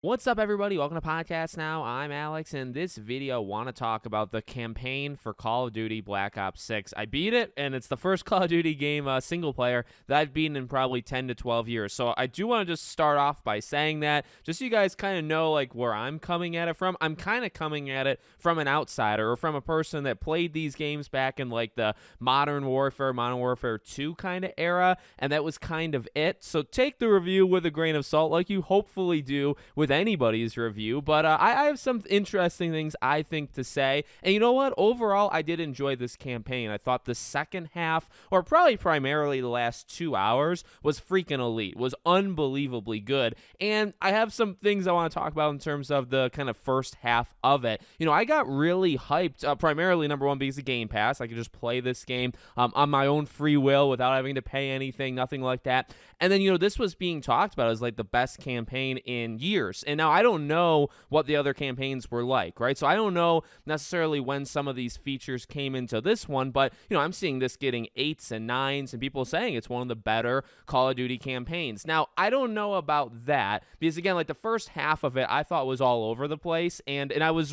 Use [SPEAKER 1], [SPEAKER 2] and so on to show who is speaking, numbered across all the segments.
[SPEAKER 1] What's up, everybody? Welcome to Podcast Now. I'm Alex, and this video, I want to talk about the campaign for Call of Duty Black Ops 6. I beat it, and it's the first Call of Duty game, single player, that I've beaten in probably 10 to 12 years. So I do want to just start off by saying that, just so you guys kind of know like where I'm coming at it from. I'm kind of coming at it from an outsider, or from a person that played these games back in like the Modern Warfare 2 kind of era, and that was kind of it. So take the review with a grain of salt, like you hopefully do with anybody's review, but I have some interesting things I think to say. And you know what? Overall, I did enjoy this campaign. I thought the second half, or probably primarily the last 2 hours, was freaking elite, was unbelievably good. And I have some things I want to talk about in terms of the kind of first half of it. You know, I got really hyped, primarily, number one, because of Game Pass. I could just play this game on my own free will without having to pay anything, nothing like that. And then, you know, this was being talked about as like the best campaign in years. And now I don't know what the other campaigns were like, right? So I don't know necessarily when some of these features came into this one, but, you know, I'm seeing this getting 8s and 9s and people saying it's one of the better Call of Duty campaigns. Now, I don't know about that because, again, like the first half of it, I thought was all over the place. And I was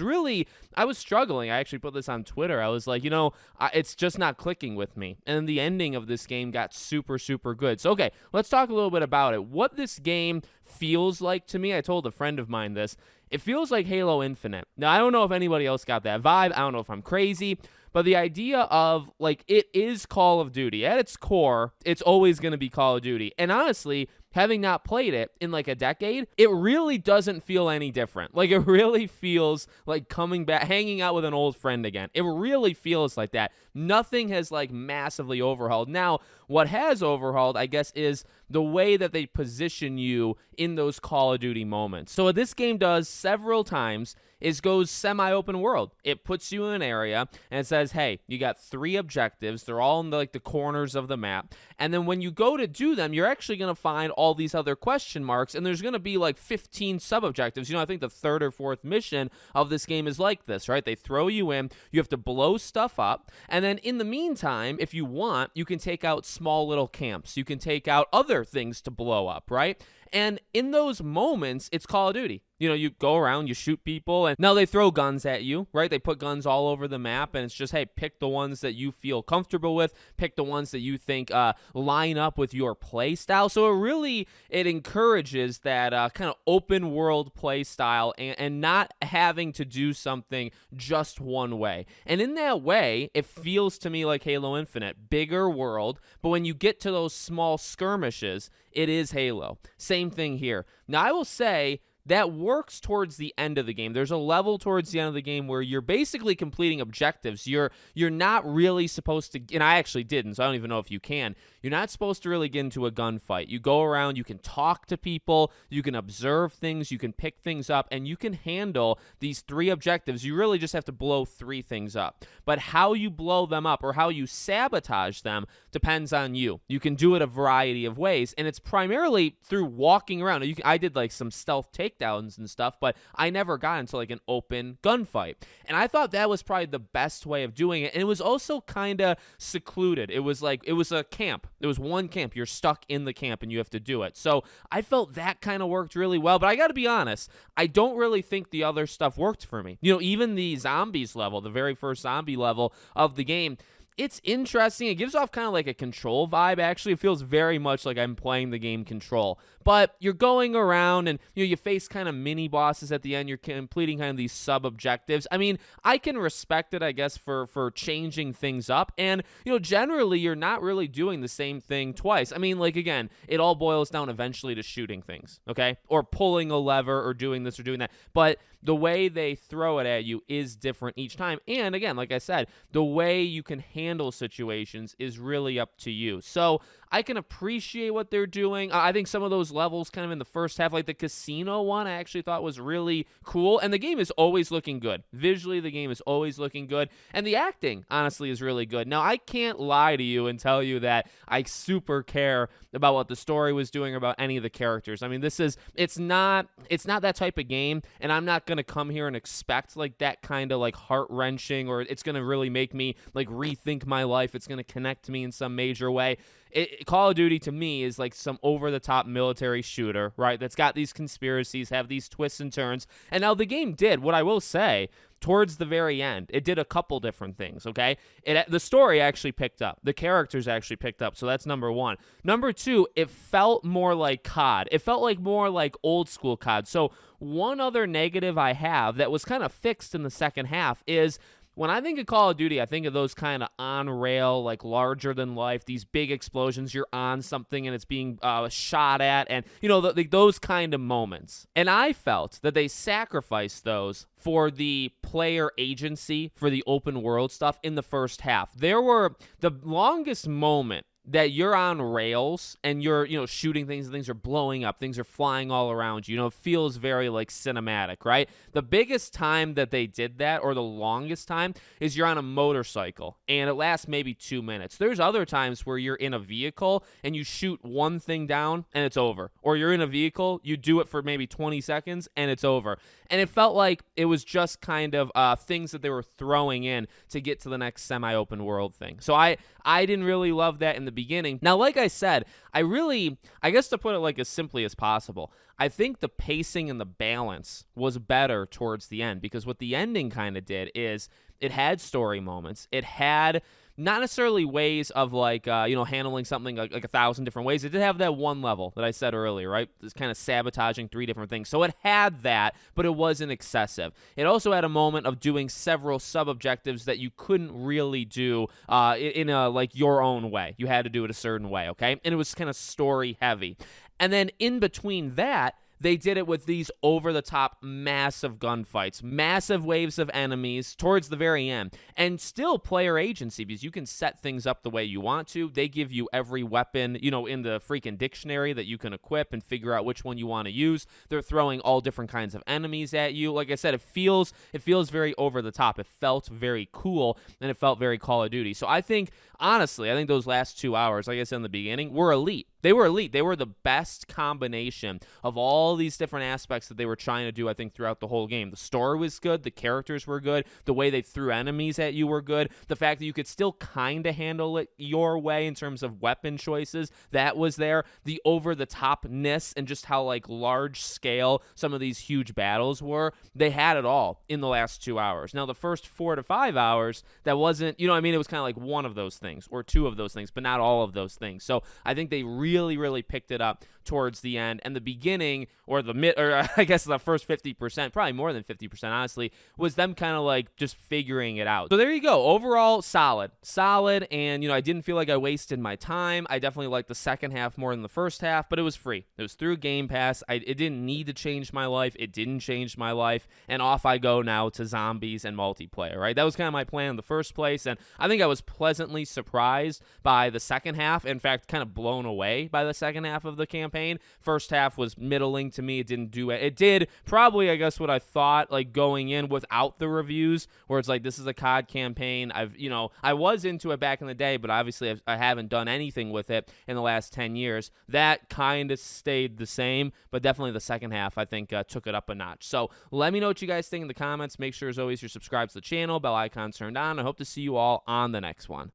[SPEAKER 1] struggling. I actually put this on Twitter. I was like, you know, it's just not clicking with me. And the ending of this game got super, super good. So, okay, let's talk a little bit about it. What this game feels like to me, I told a friend of mine this, it feels like Halo Infinite. Now, I don't know if anybody else got that vibe. I don't know if I'm crazy, but the idea of, like, it is Call of Duty. At its core, it's always going to be Call of Duty. And honestly, having not played it in like a decade, it really doesn't feel any different. Like, it really feels like coming back, hanging out with an old friend again. It really feels like that. Nothing has like massively overhauled. Now, what has overhauled, I guess, is the way that they position you in those Call of Duty moments. So what this game does several times is goes semi-open world. It puts you in an area and it says, hey, you got 3 objectives. They're all in the corners of the map. And then when you go to do them, you're actually going to find all these other question marks, and there's going to be like 15 sub-objectives. You know, I think the 3rd or 4th mission of this game is like this, right? They throw you in, you have to blow stuff up, and then in the meantime, if you want, you can take out small little camps. You can take out other things to blow up, right? And in those moments, it's Call of Duty. You know, you go around, you shoot people, and now they throw guns at you, right? They put guns all over the map, and it's just, hey, pick the ones that you feel comfortable with, pick the ones that you think line up with your play style. So it encourages that kind of open world play style and not having to do something just one way. And in that way, it feels to me like Halo Infinite, bigger world, but when you get to those small skirmishes, it is Halo. Same thing here. Now, I will say, that works towards the end of the game. There's a level towards the end of the game where you're basically completing objectives. You're not really supposed to, and I actually didn't, so I don't even know if you can. You're not supposed to really get into a gunfight. You go around, you can talk to people, you can observe things, you can pick things up, and you can handle these 3 objectives. You really just have to blow 3 things up. But how you blow them up or how you sabotage them depends on you. You can do it a variety of ways, and it's primarily through walking around. I did like some stealth takedowns and stuff, but I never got into like an open gunfight. And I thought that was probably the best way of doing it. And it was also kind of secluded. It was a camp. It was one camp. You're stuck in the camp and you have to do it. So I felt that kind of worked really well. But I got to be honest, I don't really think the other stuff worked for me. You know, even the zombies level, the very first zombie level of the game, it's interesting. It gives off kind of like a Control vibe, actually. It feels very much like I'm playing the game Control. But you're going around and, you know, you face kind of mini bosses at the end. You're completing kind of these sub-objectives. I mean, I can respect it, I guess, for changing things up. And, you know, generally, you're not really doing the same thing twice. I mean, like, again, it all boils down eventually to shooting things, okay? Or pulling a lever or doing this or doing that. But the way they throw it at you is different each time. And, again, like I said, the way you can handle situations is really up to you. So I can appreciate what they're doing. I think some of those levels kind of in the first half, like the casino one, I actually thought was really cool. And the game is always looking good. Visually, the game is always looking good. And the acting, honestly, is really good. Now, I can't lie to you and tell you that I super care about what the story was doing or about any of the characters. I mean, it's not that type of game, and I'm not going to come here and expect like that kind of like heart-wrenching, or it's going to really make me like rethink my life. It's going to connect to me in some major way. Call of Duty to me is like some over-the-top military shooter, right? That's got these conspiracies, have these twists and turns. And now the game did, what I will say, towards the very end, it did a couple different things, okay? The story actually picked up. The characters actually picked up, so that's number one. Number two, it felt more like COD. It felt like more like old school COD. So one other negative I have that was kind of fixed in the second half is when I think of Call of Duty, I think of those kind of on-rail, like larger-than-life, these big explosions. You're on something and it's being shot at, and, you know, those kind of moments. And I felt that they sacrificed those for the player agency, for the open world stuff in the first half. There were the longest moment that you're on rails and you're, you know, shooting things and things are blowing up, things are flying all around you. You know, it feels very like cinematic, right? The biggest time that they did that, or the longest time, is you're on a motorcycle and it lasts maybe 2 minutes. There's other times where you're in a vehicle and you shoot one thing down and it's over. Or you're in a vehicle, you do it for maybe 20 seconds and it's over. And it felt like it was just kind of things that they were throwing in to get to the next semi-open world thing. So I didn't really love that in the beginning. Now, like I said, I guess to put it like as simply as possible, I think the pacing and the balance was better towards the end, because what the ending kind of did is it had story moments. It had not necessarily ways of like, handling something like 1,000 different ways. It did have that one level that I said earlier, right? It's kind of sabotaging 3 different things. So it had that, but it wasn't excessive. It also had a moment of doing several sub-objectives that you couldn't really do in a, like, your own way. You had to do it a certain way, okay? And it was kind of story heavy. And then in between that, they did it with these over-the-top massive gunfights, massive waves of enemies towards the very end, and still player agency, because you can set things up the way you want to. They give you every weapon, you know, in the freaking dictionary that you can equip and figure out which one you want to use. They're throwing all different kinds of enemies at you. Like I said, it feels very over-the-top. It felt very cool, and it felt very Call of Duty. So honestly, I think those last 2 hours, like I said in the beginning, were elite. They were elite. They were the best combination of all these different aspects that they were trying to do, I think, throughout the whole game. The story was good. The characters were good. The way they threw enemies at you were good. The fact that you could still kind of handle it your way in terms of weapon choices, that was there. The over-the-topness and just how, like, large-scale some of these huge battles were, they had it all in the last 2 hours. Now, the first 4 to 5 hours, that wasn't, it was kind of like one of those things or 2 of those things, but not all of those things. So I think they really picked it up towards the end, and the beginning, or the mid, or I guess the first 50%, probably more than 50%, honestly, was them kind of like just figuring it out. So there you go. Overall, solid, and I didn't feel like I wasted my time. I definitely liked the second half more than the first half, but it was free. It was through Game Pass. It didn't need to change my life. It didn't change my life, and off I go now to zombies and multiplayer, right? That was kind of my plan in the first place, and I think I was pleasantly surprised by the second half. In fact, kind of blown away by the second half of the campaign. First half was middling to me. It didn't do it. It did probably, I guess, what I thought, like, going in without the reviews, where it's like, this is a COD campaign. I was into it back in the day, but obviously I haven't done anything with it in the last 10 years. That kind of stayed the same, but definitely the second half, I think, took it up a notch. So let me know what you guys think in the comments. Make sure, as always, you're subscribed to the channel, bell icon turned on. I hope to see you all on the next one.